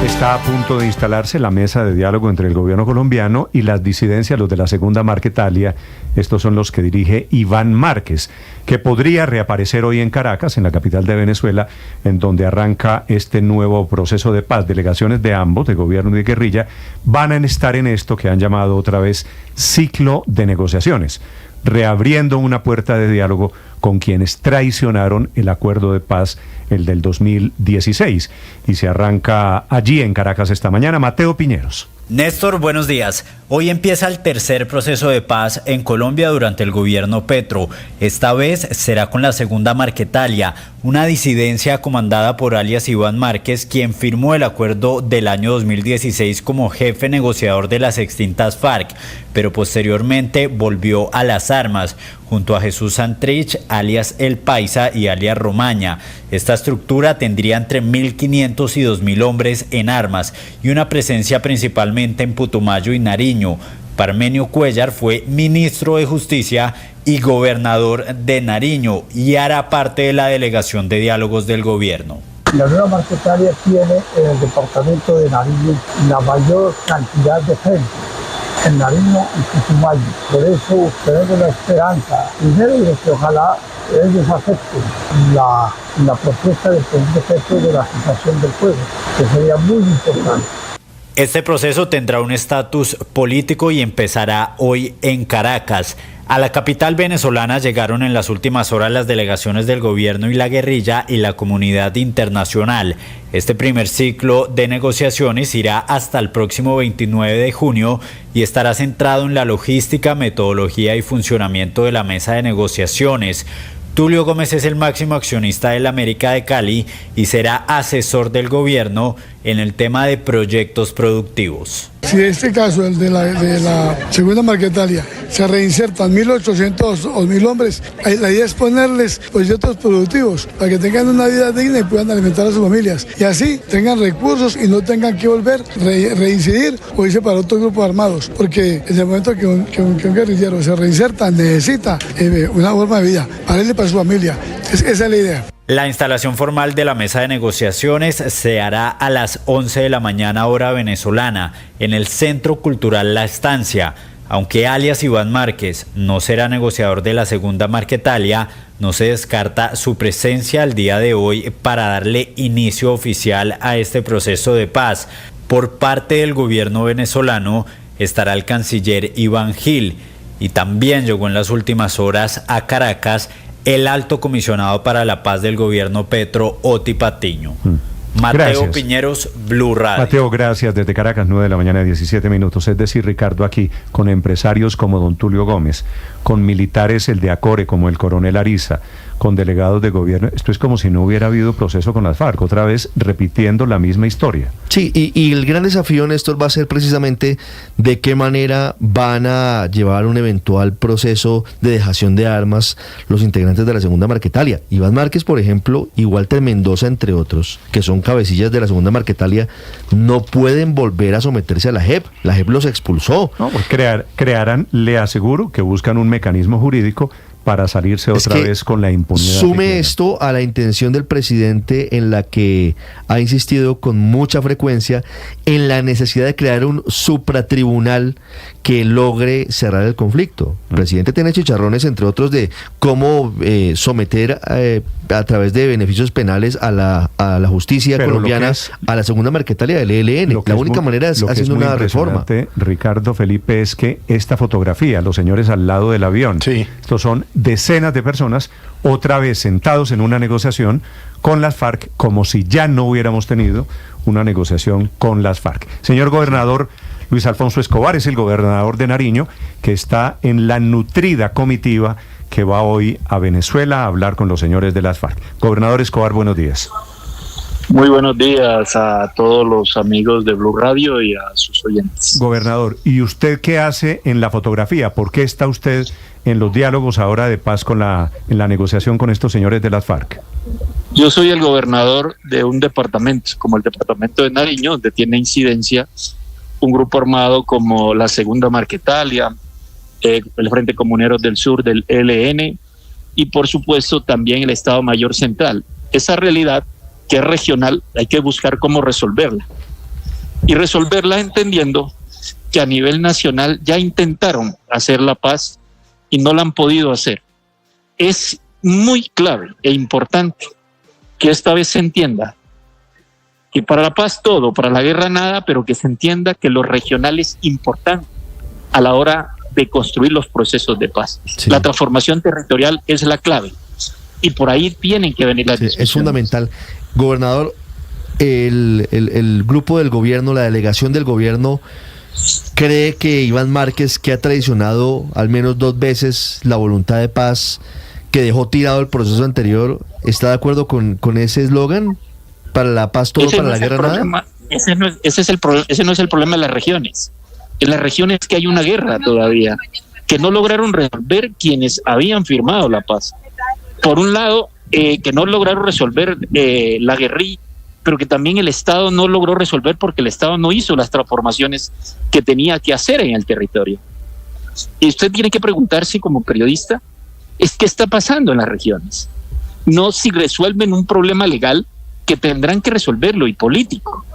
Está a punto de instalarse la mesa de diálogo entre el gobierno colombiano y las disidencias, los de la Segunda Marquetalia. Estos son los que dirige Iván Márquez, que podría reaparecer hoy en Caracas, en la capital de Venezuela, en donde arranca este nuevo proceso de paz. Delegaciones de ambos, de gobierno y de guerrilla, van a estar en esto que han llamado otra vez ciclo de negociaciones, reabriendo una puerta de diálogo con quienes traicionaron el acuerdo de paz, el del 2016. Y se arranca allí en Caracas esta mañana. Mateo Piñeros. Néstor, buenos días. Hoy empieza el tercer proceso de paz en Colombia durante el gobierno Petro. Esta vez será con la Segunda Marquetalia, una disidencia comandada por alias Iván Márquez, quien firmó el acuerdo del año 2016 como jefe negociador de las extintas FARC, pero posteriormente volvió a las armas, junto a Jesús Santrich, alias El Paisa y alias Romaña. Esta estructura tendría entre 1.500 y 2.000 hombres en armas y una presencia principalmente en Putumayo y Nariño. Parmenio Cuéllar fue ministro de Justicia y gobernador de Nariño y hará parte de la delegación de diálogos del gobierno. La Nueva Marquetalia tiene en el departamento de Nariño la mayor cantidad de gente, en Nariño y Putumayo. Por eso tenemos la esperanza, primero, de que ojalá ellos acepten la propuesta del presidente Petro de la fijación del fuego, que sería muy importante. Este proceso tendrá un estatus político y empezará hoy en Caracas. A la capital venezolana llegaron en las últimas horas las delegaciones del gobierno y la guerrilla y la comunidad internacional. Este primer ciclo de negociaciones irá hasta el próximo 29 de junio y estará centrado en la logística, metodología y funcionamiento de la mesa de negociaciones. Tulio Gómez es el máximo accionista de la América de Cali y será asesor del gobierno en el tema de proyectos productivos. Si en este caso, el de la Segunda Marquetalia, se reinsertan 1.800 o 1.000 hombres, la idea es ponerles proyectos productivos para que tengan una vida digna y puedan alimentar a sus familias. Y así tengan recursos y no tengan que volver, reincidir o irse para otros grupos armados. Porque en el momento que un guerrillero se reinserta, necesita una forma de vida para él y para su familia. Esa es la idea. La instalación formal de la mesa de negociaciones se hará a las 11 de la mañana hora venezolana en el Centro Cultural La Estancia. Aunque alias Iván Márquez no será negociador de la Segunda Marquetalia, no se descarta su presencia al día de hoy para darle inicio oficial a este proceso de paz. Por parte del gobierno venezolano estará el canciller Iván Gil y también llegó en las últimas horas a Caracas el alto comisionado para la paz del gobierno Petro, Oti Patiño. Mateo Gracias. Piñeros, Blue Radio. Mateo, gracias. Desde Caracas, 9 de la mañana, 17 minutos. Es decir, Ricardo, aquí, con empresarios como don Tulio Gómez, con militares, el de Acore, como el coronel Ariza, con delegados de gobierno. Esto es como si no hubiera habido proceso con las FARC, otra vez repitiendo la misma historia. Sí, y el gran desafío, Néstor, va a ser precisamente de qué manera van a llevar un eventual proceso de dejación de armas los integrantes de la Segunda Marquetalia. Iván Márquez, por ejemplo, y Walter Mendoza, entre otros, que son cabecillas de la Segunda Marquetalia, no pueden volver a someterse a la JEP. La JEP los expulsó. No, pues crearán, le aseguro, que buscan un mecanismo jurídico para salirse otra vez con la impunidad. Sume esto a la intención del presidente, en la que ha insistido con mucha frecuencia en la necesidad de crear un supratribunal que logre cerrar el conflicto. El presidente tiene chicharrones, entre otros, de cómo someter a través de beneficios penales a la justicia colombiana, a la Segunda Marquetalia del ELN. La única manera es haciendo una reforma. Ricardo, Felipe, es que esta fotografía, los señores al lado del avión, estos son decenas de personas otra vez sentados en una negociación con las FARC, como si ya no hubiéramos tenido una negociación con las FARC. Señor gobernador, Luis Alfonso Escobar es el gobernador de Nariño, que está en la nutrida comitiva que va hoy a Venezuela a hablar con los señores de las FARC. Gobernador Escobar, buenos días. Muy buenos días a todos los amigos de Blue Radio y a sus oyentes. Gobernador, ¿y usted qué hace en la fotografía? ¿Por qué está usted en los diálogos ahora de paz en la negociación con estos señores de las FARC? Yo soy el gobernador de un departamento, como el departamento de Nariño, donde tiene incidencia un grupo armado como la Segunda Marquetalia, el Frente Comuneros del Sur del ELN y por supuesto también el Estado Mayor Central. Esa realidad que es regional hay que buscar cómo resolverla. y resolverla entendiendo que a nivel nacional ya intentaron hacer la paz y no la han podido hacer. Es muy clave e importante que esta vez se entienda que para la paz todo, para la guerra nada, pero que se entienda que lo regional es importante a la hora de construir los procesos de paz. Sí. La transformación territorial es la clave y por ahí tienen que venir las discusiones. Es fundamental. Gobernador, el grupo del gobierno, la delegación del gobierno, ¿cree que Iván Márquez, que ha traicionado al menos 2 veces la voluntad de paz, que dejó tirado el proceso anterior, está de acuerdo con ese eslogan? Para la paz todo, para la guerra nada. Ese no es el problema de las regiones. En las regiones que hay una guerra todavía, que no lograron resolver quienes habían firmado la paz. Por un lado, que no lograron resolver la guerrilla, pero que también el Estado no logró resolver porque el Estado no hizo las transformaciones que tenía que hacer en el territorio. Y usted tiene que preguntarse como periodista, ¿qué está pasando en las regiones? No si resuelven un problema legal que tendrán que resolverlo y político.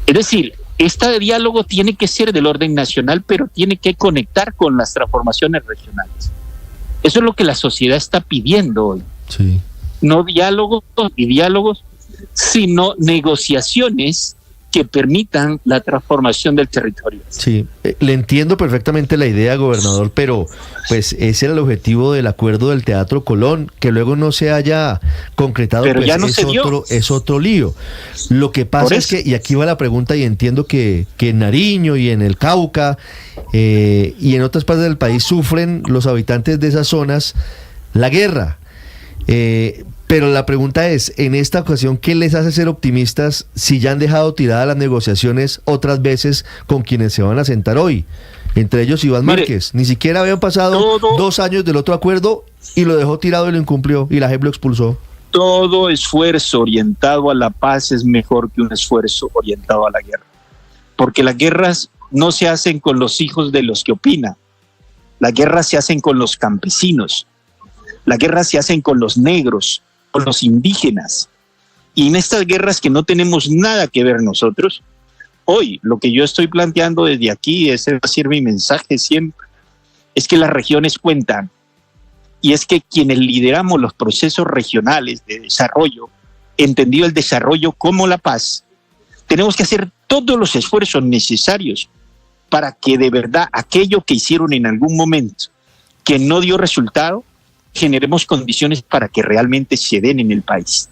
Es decir, este diálogo tiene que ser del orden nacional, pero tiene que conectar con las transformaciones regionales. Eso es lo que la sociedad está pidiendo hoy. Sí. No diálogos, sino negociaciones que permitan la transformación del territorio. Sí, le entiendo perfectamente la idea, gobernador, pero pues ese era el objetivo del acuerdo del Teatro Colón, que luego no se haya concretado, pero pues ya no es otro lío. Lo que pasa es que, y aquí va la pregunta, y entiendo que en Nariño y en el Cauca y en otras partes del país sufren los habitantes de esas zonas la guerra. Pero la pregunta es, en esta ocasión, ¿qué les hace ser optimistas si ya han dejado tiradas las negociaciones otras veces con quienes se van a sentar hoy? Entre ellos Iván Márquez. Ni siquiera habían pasado 2 años del otro acuerdo y lo dejó tirado y lo incumplió y la JEP lo expulsó. Todo esfuerzo orientado a la paz es mejor que un esfuerzo orientado a la guerra. Porque las guerras no se hacen con los hijos de los que opinan. Las guerras se hacen con los campesinos. Las guerras se hacen con los negros, con los indígenas. Y en estas guerras que no tenemos nada que ver nosotros, hoy lo que yo estoy planteando desde aquí, ese va a ser mi mensaje siempre, es que las regiones cuentan. Y es que quienes lideramos los procesos regionales de desarrollo, entendido el desarrollo como la paz, tenemos que hacer todos los esfuerzos necesarios para que de verdad aquello que hicieron en algún momento que no dio resultado, generemos condiciones para que realmente se den en el país.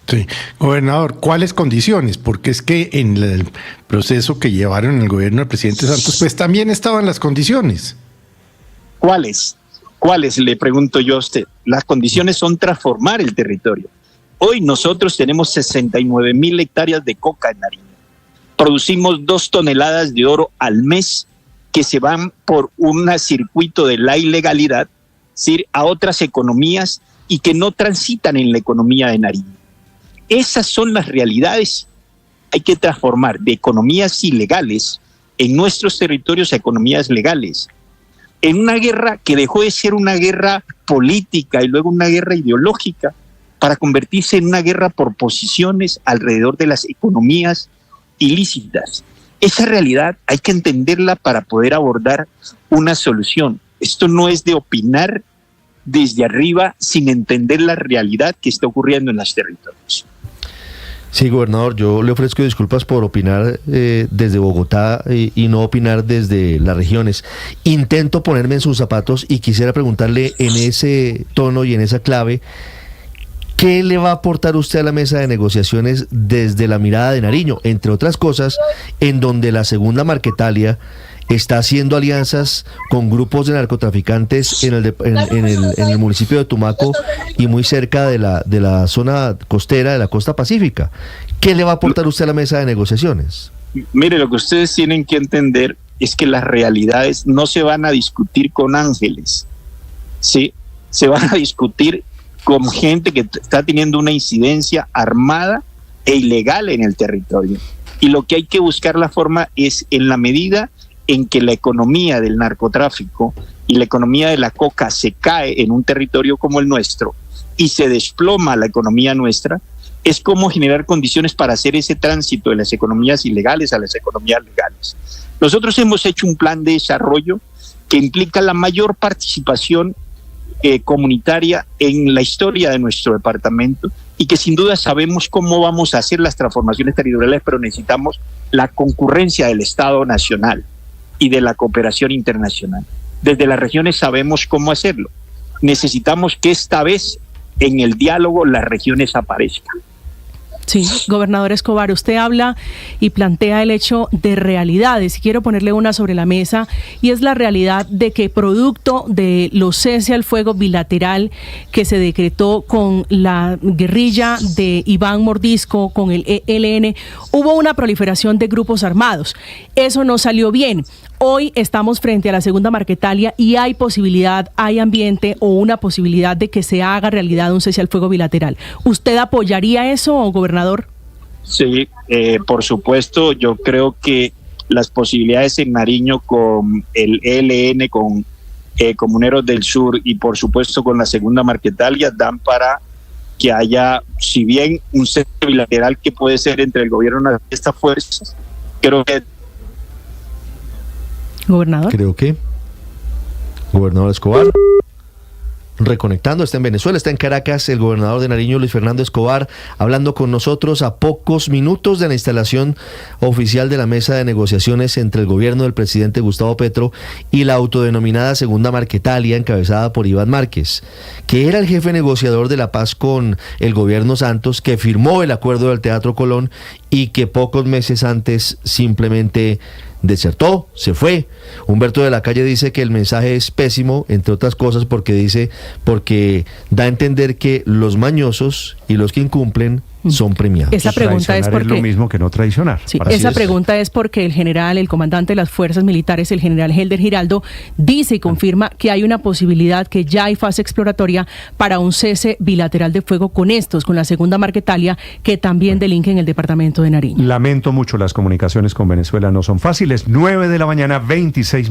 Sí, gobernador, ¿cuáles condiciones? Porque es que en el proceso que llevaron el gobierno del presidente Santos, pues también estaban las condiciones. ¿Cuáles? ¿Cuáles? Le pregunto yo a usted. Las condiciones son transformar el territorio. Hoy nosotros tenemos 69,000 hectáreas de coca en Nariño. Producimos 2 toneladas de oro al mes que se van por un circuito de la ilegalidad, a otras economías y que no transitan en la economía de Nariño. Esas son las realidades. Hay que transformar de economías ilegales en nuestros territorios a economías legales. En una guerra que dejó de ser una guerra política y luego una guerra ideológica para convertirse en una guerra por posiciones alrededor de las economías ilícitas. Esa realidad hay que entenderla para poder abordar una solución. Esto no es de opinar desde arriba sin entender la realidad que está ocurriendo en los territorios. Sí, gobernador, yo le ofrezco disculpas por opinar desde Bogotá y no opinar desde las regiones. Intento ponerme en sus zapatos y quisiera preguntarle en ese tono y en esa clave, ¿qué le va a aportar usted a la mesa de negociaciones desde la mirada de Nariño? Entre otras cosas, en donde la segunda Marquetalia está haciendo alianzas con grupos de narcotraficantes en el municipio de Tumaco y muy cerca de la zona costera de la costa pacífica. ¿Qué le va a aportar usted a la mesa de negociaciones? Mire, lo que ustedes tienen que entender es que las realidades no se van a discutir con ángeles, ¿sí? Se van a discutir con gente que está teniendo una incidencia armada e ilegal en el territorio. Y lo que hay que buscar la forma es en la medida en que la economía del narcotráfico y la economía de la coca se cae en un territorio como el nuestro y se desploma la economía nuestra, es cómo generar condiciones para hacer ese tránsito de las economías ilegales a las economías legales. Nosotros hemos hecho un plan de desarrollo que implica la mayor participación comunitaria en la historia de nuestro departamento y que sin duda sabemos cómo vamos a hacer las transformaciones territoriales, pero necesitamos la concurrencia del Estado Nacional y de la cooperación internacional. Desde las regiones sabemos cómo hacerlo. Necesitamos que esta vez en el diálogo las regiones aparezcan. Sí, gobernador Escobar, usted habla y plantea el hecho de realidades. Quiero ponerle una sobre la mesa y es la realidad de que producto de los cese al fuego bilateral que se decretó con la guerrilla de Iván Mordisco, con el ELN, hubo una proliferación de grupos armados. Eso no salió bien. Hoy estamos frente a la segunda Marquetalia y hay posibilidad, hay ambiente o una posibilidad de que se haga realidad un cese al fuego bilateral. ¿Usted apoyaría eso, gobernador? Sí, por supuesto. Yo creo que las posibilidades en Nariño con el ELN, con Comuneros del Sur y por supuesto con la segunda Marquetalia dan para que haya, si bien un cese bilateral que puede ser entre el gobierno de estas fuerzas, creo que Gobernador. Creo que gobernador Escobar. Reconectando, está en Venezuela, está en Caracas el gobernador de Nariño, Luis Fernando Escobar, hablando con nosotros a pocos minutos de la instalación oficial de la mesa de negociaciones entre el gobierno del presidente Gustavo Petro y la autodenominada segunda Marquetalia, encabezada por Iván Márquez, que era el jefe negociador de la paz con el gobierno Santos, que firmó el acuerdo del Teatro Colón y que pocos meses antes simplemente desertó, se fue. Humberto de la Calle dice que el mensaje es pésimo, entre otras cosas porque da a entender que los mañosos y los que incumplen son premiados. Esa pregunta es porque lo mismo que no traicionar. Sí, esa pregunta es porque el comandante de las fuerzas militares, el general Helder Giraldo, dice y confirma que hay una posibilidad, que ya hay fase exploratoria para un cese bilateral de fuego con la segunda Marquetalia, que también delinque en el departamento de Nariño. Lamento mucho, las comunicaciones con Venezuela no son fáciles. 9 de la mañana, 26